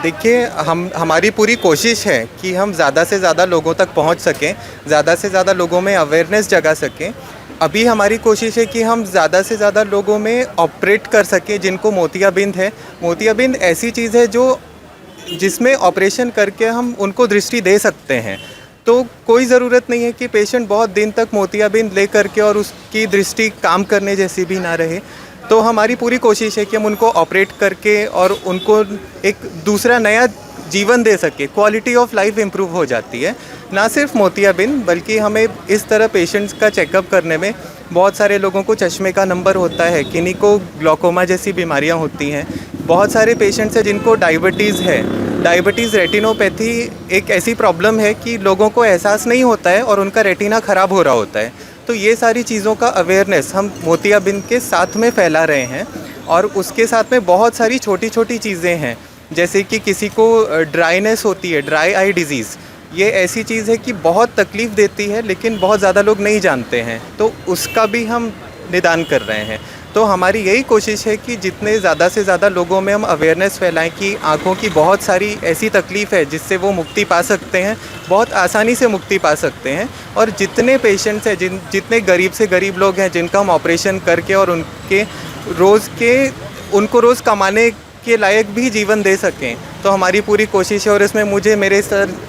देखिए, हमारी पूरी कोशिश है कि हम ज़्यादा से ज़्यादा लोगों तक पहुंच सकें, ज़्यादा से ज़्यादा लोगों में अवेयरनेस जगा सकें। अभी हमारी कोशिश है कि हम ज़्यादा से ज़्यादा लोगों में ऑपरेट कर सकें जिनको मोतियाबिंद है। मोतियाबिंद ऐसी चीज़ है जो जिसमें ऑपरेशन करके हम उनको दृष्टि दे सकते हैं। तो कोई ज़रूरत नहीं है कि पेशेंट बहुत दिन तक मोतियाबिंद ले करके और उसकी दृष्टि काम करने जैसी भी ना रहे। तो हमारी पूरी कोशिश है कि हम उनको ऑपरेट करके और उनको एक दूसरा नया जीवन दे सके। क्वालिटी ऑफ लाइफ इम्प्रूव हो जाती है, ना सिर्फ मोतियाबिंद बल्कि हमें इस तरह पेशेंट्स का चेकअप करने में बहुत सारे लोगों को चश्मे का नंबर होता है, किन्हीं को ग्लूकोमा जैसी बीमारियां होती हैं, बहुत सारे पेशेंट्स हैं जिनको डायबिटीज़ है। डायबिटीज़ रेटिनोपैथी एक ऐसी प्रॉब्लम है कि लोगों को एहसास नहीं होता है और उनका रेटिना ख़राब हो रहा होता है। तो ये सारी चीज़ों का अवेयरनेस हम मोतियाबिंद के साथ में फैला रहे हैं। और उसके साथ में बहुत सारी छोटी छोटी चीज़ें हैं, जैसे कि किसी को ड्राइनेस होती है, ड्राई आई डिज़ीज़। ये ऐसी चीज़ है कि बहुत तकलीफ़ देती है लेकिन बहुत ज़्यादा लोग नहीं जानते हैं, तो उसका भी हम निदान कर रहे हैं। तो हमारी यही कोशिश है कि जितने ज़्यादा से ज़्यादा लोगों में हम अवेयरनेस फैलाएं कि आँखों की बहुत सारी ऐसी तकलीफ़ है जिससे वो मुक्ति पा सकते हैं, बहुत आसानी से मुक्ति पा सकते हैं। और जितने पेशेंट्स हैं, जितने गरीब से गरीब लोग हैं जिनका हम ऑपरेशन करके और उनको रोज़ कमाने के लायक भी जीवन दे सकें, तो हमारी पूरी कोशिश है। और इसमें मुझे मेरे sir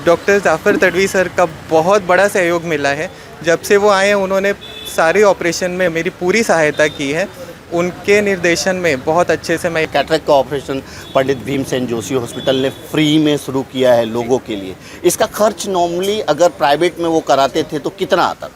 doctor Jafar Tadvi sir का बहुत बड़ा सहयोग मिला है। जब से वो आए हैं उन्होंने सारे ऑपरेशन में मेरी पूरी सहायता की है। उनके निर्देशन में बहुत अच्छे से मैं कैटरेक्ट का ऑपरेशन पंडित भीमसेन जोशी हॉस्पिटल ने फ्री में शुरू किया है लोगों के लिए। इसका खर्च नॉर्मली अगर प्राइवेट में वो कराते थे तो कितना आता था?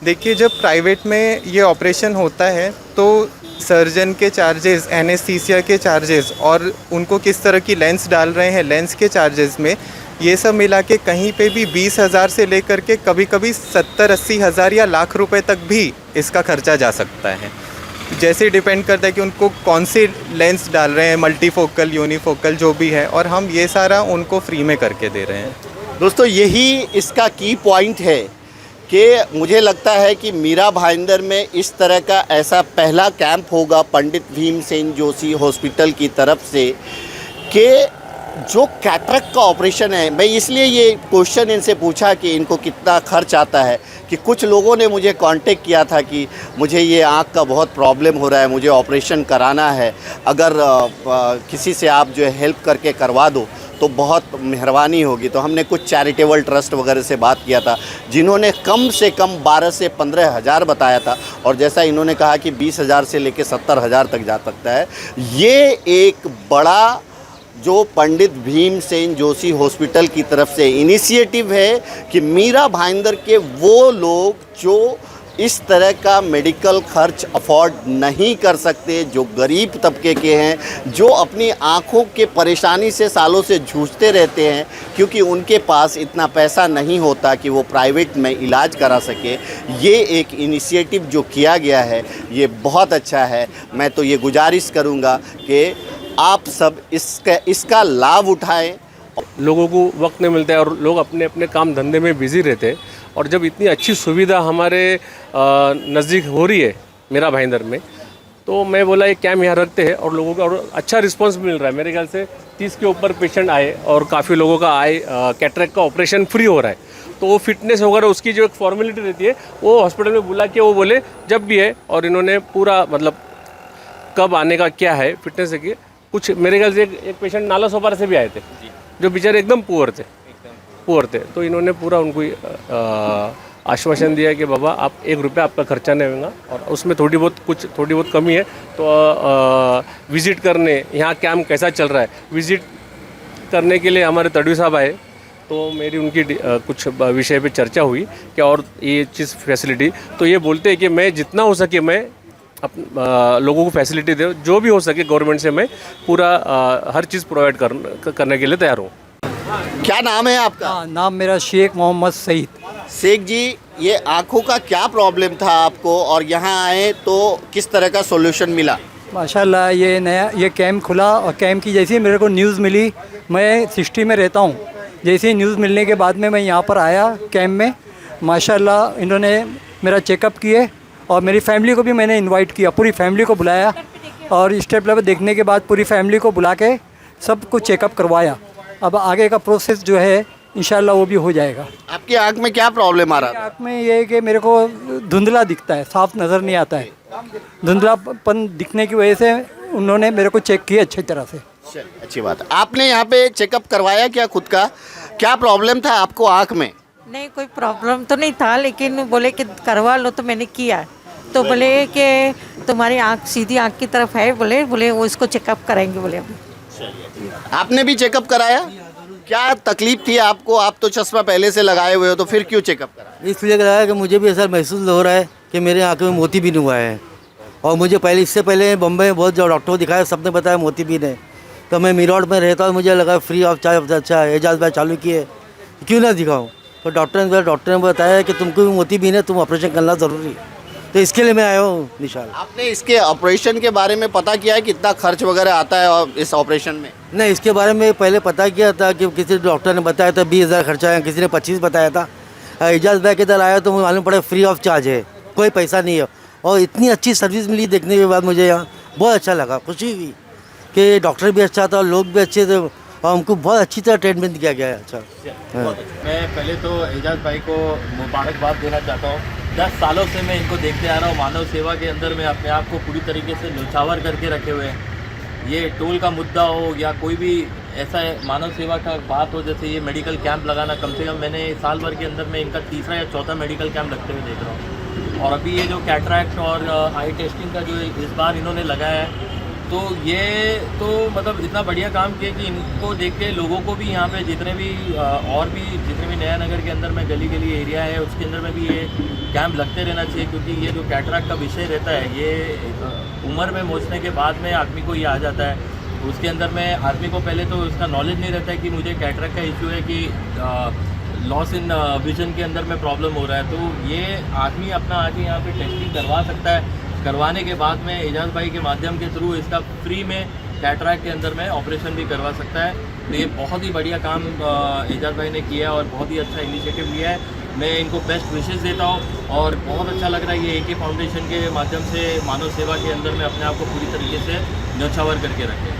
देखिए, जब प्राइवेट में ये ऑपरेशन होता है तो सर्जन के चार्जेस, एनेस्थीसिया के चार्जेस और उनको किस तरह की लेंस डाल रहे हैं, लेंस के चार्जेस में ये सब मिला के कहीं पे भी 20,000 से लेकर के कभी कभी 70-80 हज़ार या लाख रुपए तक भी इसका खर्चा जा सकता है। जैसे डिपेंड करता है कि उनको कौन से लेंस डाल रहे हैं, मल्टीफोकल, यूनिफोकल जो भी है, और हम ये सारा उनको फ्री में करके दे रहे हैं। दोस्तों, यही इसका की पॉइंट है कि मुझे लगता है कि मीरा भाईंदर में इस तरह का ऐसा पहला कैंप होगा पंडित भीमसेन जोशी हॉस्पिटल की तरफ से कि जो कैटरेक्ट का ऑपरेशन है। मैं इसलिए ये क्वेश्चन इनसे पूछा कि इनको कितना खर्च आता है, कि कुछ लोगों ने मुझे कांटेक्ट किया था कि मुझे ये आँख का बहुत प्रॉब्लम हो रहा है, मुझे ऑपरेशन कराना है, अगर किसी से आप जो है हेल्प करके करवा दो तो बहुत मेहरबानी होगी। तो हमने कुछ चैरिटेबल ट्रस्ट वगैरह से बात किया था जिन्होंने कम से कम 12 से 15 हज़ार बताया था, और जैसा इन्होंने कहा कि 20,000 से लेकर 70,000 तक जा सकता है। ये एक बड़ा जो पंडित भीमसेन जोशी हॉस्पिटल की तरफ से इनिशिएटिव है कि मीरा भाईंदर के वो लोग जो इस तरह का मेडिकल खर्च अफोर्ड नहीं कर सकते, जो गरीब तबके के हैं, जो अपनी आँखों के परेशानी से सालों से जूझते रहते हैं क्योंकि उनके पास इतना पैसा नहीं होता कि वो प्राइवेट में इलाज करा सके। ये एक इनिशिएटिव जो किया गया है ये बहुत अच्छा है। मैं तो ये गुजारिश करूँगा कि आप सब इसका लाभ उठाएं। लोगों को वक्त नहीं मिलता है और लोग अपने अपने काम धंधे में बिज़ी रहते हैं, और जब इतनी अच्छी सुविधा हमारे नज़दीक हो रही है मीरा भाईंदर में, तो मैं बोला ये कैंप यहाँ रखते हैं और लोगों का और अच्छा रिस्पांस मिल रहा है। मेरे ख्याल से 30 के ऊपर पेशेंट आए और काफ़ी लोगों का कैटरेक्ट का ऑपरेशन फ्री हो रहा है। तो वो फिटनेस वगैरह उसकी जो एक फॉर्मेलिटी रहती है वो हॉस्पिटल में बुला के वो बोले जब भी है, और इन्होंने पूरा मतलब कब आने का क्या है फिटनेस है कि कुछ मेरे ख्याल से एक पेशेंट नाला सोपारा से भी आए थे जो बेचारे एकदम पुअर थे। तो इन्होंने पूरा उनको आश्वासन दिया कि बाबा आप 1 रुपया आपका खर्चा नहीं होगा, और उसमें थोड़ी बहुत कमी है तो विज़िट करने यहाँ कैंप कैसा चल रहा है विज़िट करने के लिए हमारे तडवी साहब आए। तो मेरी उनकी कुछ विषय पे चर्चा हुई कि और ये चीज़ फैसिलिटी, तो ये बोलते हैं कि मैं जितना हो सके मैं लोगों को फैसिलिटी दे, जो भी हो सके गवर्नमेंट से मैं पूरा हर चीज़ प्रोवाइड करने के लिए तैयार हूँ। क्या नाम है आपका? नाम मेरा शेख मोहम्मद सईद। शेख जी, ये आँखों का क्या प्रॉब्लम था आपको और यहाँ आए तो किस तरह का सॉल्यूशन मिला? माशाल्लाह ये नया ये कैंप खुला और कैंप की जैसे ही मेरे को न्यूज़ मिली, मैं 60 में रहता हूँ, जैसे ही न्यूज़ मिलने के बाद में मैं यहाँ पर आया कैंप में। माशाल्लाह इन्होंने मेरा चेकअप किए और मेरी फैमिली को भी मैंने इनवाइट किया, पूरी फैमिली को बुलाया और स्टेप लेवल देखने के बाद पूरी फैमिली को बुला के सब कुछ चेकअप करवाया। अब आगे का प्रोसेस जो है इंशाल्लाह वो भी हो जाएगा। आपकी आंख में क्या प्रॉब्लम आ रहा था? आँख में ये है कि मेरे को धुंधला दिखता है, साफ नज़र नहीं आता है। धुंधलापन दिखने की वजह से उन्होंने मेरे को चेक किया अच्छी तरह से। अच्छी बात है। आपने यहाँ पे चेकअप करवाया क्या खुद का? क्या प्रॉब्लम था आपको आंख में? नहीं, कोई प्रॉब्लम तो नहीं था, लेकिन बोले कि करवा लो, तो मैंने किया। तो बोले कि तुम्हारी आँख सीधी आँख की तरफ है, बोले वो इसको चेकअप कराएंगे बोले अभी। आपने भी चेकअप कराया? क्या तकलीफ थी आपको? आप तो चश्मा पहले से लगाए हुए हो, तो फिर क्यों चेकअप कराया? इसलिए कराया कि मुझे भी ऐसा महसूस हो रहा है कि मेरे आँखों में मोतीबिंद हुआ है। और मुझे इससे पहले बम्बई में बहुत जो डॉक्टर को दिखाया, सबने बताया मोतीबिंद है। तो मैं मीरठ में रहता हूँ, मुझे लगा फ्री ऑफ चार्ज अच्छा एजाज भाई चालू किए, क्यों ना दिखाऊँ। तो डॉक्टर ने बताया कि तुमको भी मोतीबिंद है, तुम ऑपरेशन करना ज़रूरी है। तो इसके लिए मैं आया हूँ निशाल। आपने इसके ऑपरेशन के बारे में पता किया है कितना खर्च वगैरह आता है और इस ऑपरेशन में? नहीं, इसके बारे में पहले पता किया था कि किसी डॉक्टर ने बताया था 20,000 खर्चा है, किसी ने 25 बताया था। एजाज भाई के इधर आया तो मुझे मालूम पड़ा फ्री ऑफ चार्ज है, कोई पैसा नहीं है। और इतनी अच्छी सर्विस मिली देखने के बाद मुझे यहाँ बहुत अच्छा लगा, खुशी हुई कि डॉक्टर भी अच्छा था, लोग भी अच्छे थे और हमको बहुत अच्छी तरह ट्रीटमेंट किया गया है। अच्छा, मैं पहले तो एजाज भाई को मुबारकबाद देना चाहता हूँ। 10 सालों से मैं इनको देखते आ रहा हूँ, मानव सेवा के अंदर में अपने आप को पूरी तरीके से न्यौछावर करके रखे हुए हैं। ये टोल का मुद्दा हो या कोई भी ऐसा मानव सेवा का बात हो, जैसे ये मेडिकल कैंप लगाना, कम से कम मैंने साल भर के अंदर में इनका तीसरा या चौथा मेडिकल कैंप लगते हुए देख रहा हूँ। और अभी ये जो कैटरैक्ट और आई टेस्टिंग का जो इस बार इन्होंने लगाया है, तो ये तो मतलब इतना बढ़िया काम किया कि इनको देख के लोगों को भी यहाँ पे जितने भी और भी जितने भी नया नगर के अंदर में गली गली एरिया है उसके अंदर में भी ये कैंप लगते रहना चाहिए। क्योंकि ये जो कैटरैक्ट का विषय रहता है, ये उम्र में पहुँचने के बाद में आदमी को ये आ जाता है। उसके अंदर में आदमी को पहले तो उसका नॉलेज नहीं रहता है कि मुझे कैटरैक्ट का इशू है, कि लॉस इन विजन के अंदर में प्रॉब्लम हो रहा है। तो ये आदमी अपना आके यहाँ पे टेस्टिंग करवा सकता है। करवाने के बाद में एजाज भाई के माध्यम के थ्रू इसका फ्री में कैटरैक्ट के अंदर में ऑपरेशन भी करवा सकता है। तो ये बहुत ही बढ़िया काम एजाज भाई ने किया और बहुत ही अच्छा इनिशिएटिव लिया है। मैं इनको बेस्ट विशेस देता हूँ और बहुत अच्छा लग रहा है ये AK फाउंडेशन के माध्यम से मानव सेवा के अंदर में अपने आप को पूरी तरीके से न्यौछावर करके रखें।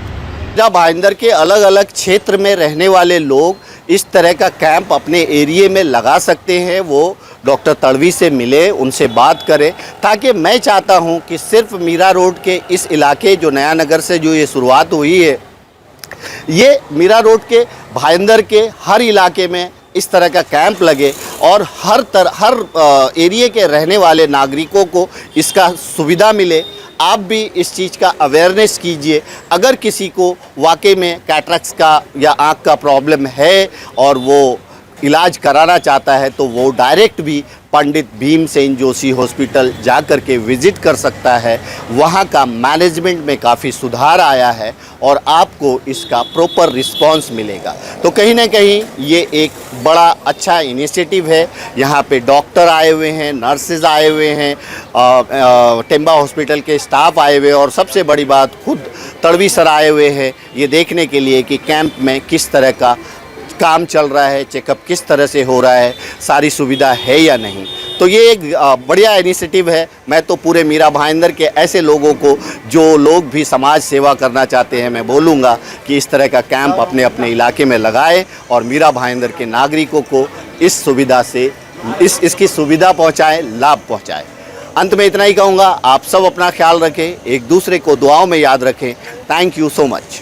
जब भाईंदर के अलग अलग क्षेत्र में रहने वाले लोग इस तरह का कैंप अपने एरिए में लगा सकते हैं, वो डॉक्टर तड़वी से मिले, उनसे बात करें, ताकि मैं चाहता हूं कि सिर्फ मीरा रोड के इस इलाके जो नया नगर से जो ये शुरुआत हुई है, ये मीरा रोड के भाईंदर के हर इलाके में इस तरह का कैंप लगे और हर एरिए के रहने वाले नागरिकों को इसका सुविधा मिले। आप भी इस चीज़ का अवेयरनेस कीजिए। अगर किसी को वाकई में कैटरैक्ट्स का या आँख का प्रॉब्लम है और वो इलाज कराना चाहता है, तो वो डायरेक्ट भी पंडित भीमसेन जोशी हॉस्पिटल जा कर के विज़िट कर सकता है। वहाँ का मैनेजमेंट में काफ़ी सुधार आया है और आपको इसका प्रॉपर रिस्पांस मिलेगा। तो कहीं ना कहीं ये एक बड़ा अच्छा इनिशिएटिव है। यहाँ पे डॉक्टर आए हुए हैं, नर्सेज आए हुए हैं, टेम्बा हॉस्पिटल के स्टाफ आए हुए हैं और सबसे बड़ी बात खुद तड़वी सर आए हुए हैं ये देखने के लिए कि कैंप में किस तरह का काम चल रहा है, चेकअप किस तरह से हो रहा है, सारी सुविधा है या नहीं। तो ये एक बढ़िया इनिशिएटिव है। मैं तो पूरे मीरा भाईंदर के ऐसे लोगों को, जो लोग भी समाज सेवा करना चाहते हैं, मैं बोलूँगा कि इस तरह का कैंप अपने अपने इलाके में लगाए और मीरा भाईंदर के नागरिकों को इस सुविधा से इसकी सुविधा पहुँचाएँ, लाभ पहुँचाएँ। अंत में इतना ही कहूँगा, आप सब अपना ख्याल रखें, एक दूसरे को दुआओं में याद रखें। Thank you so much.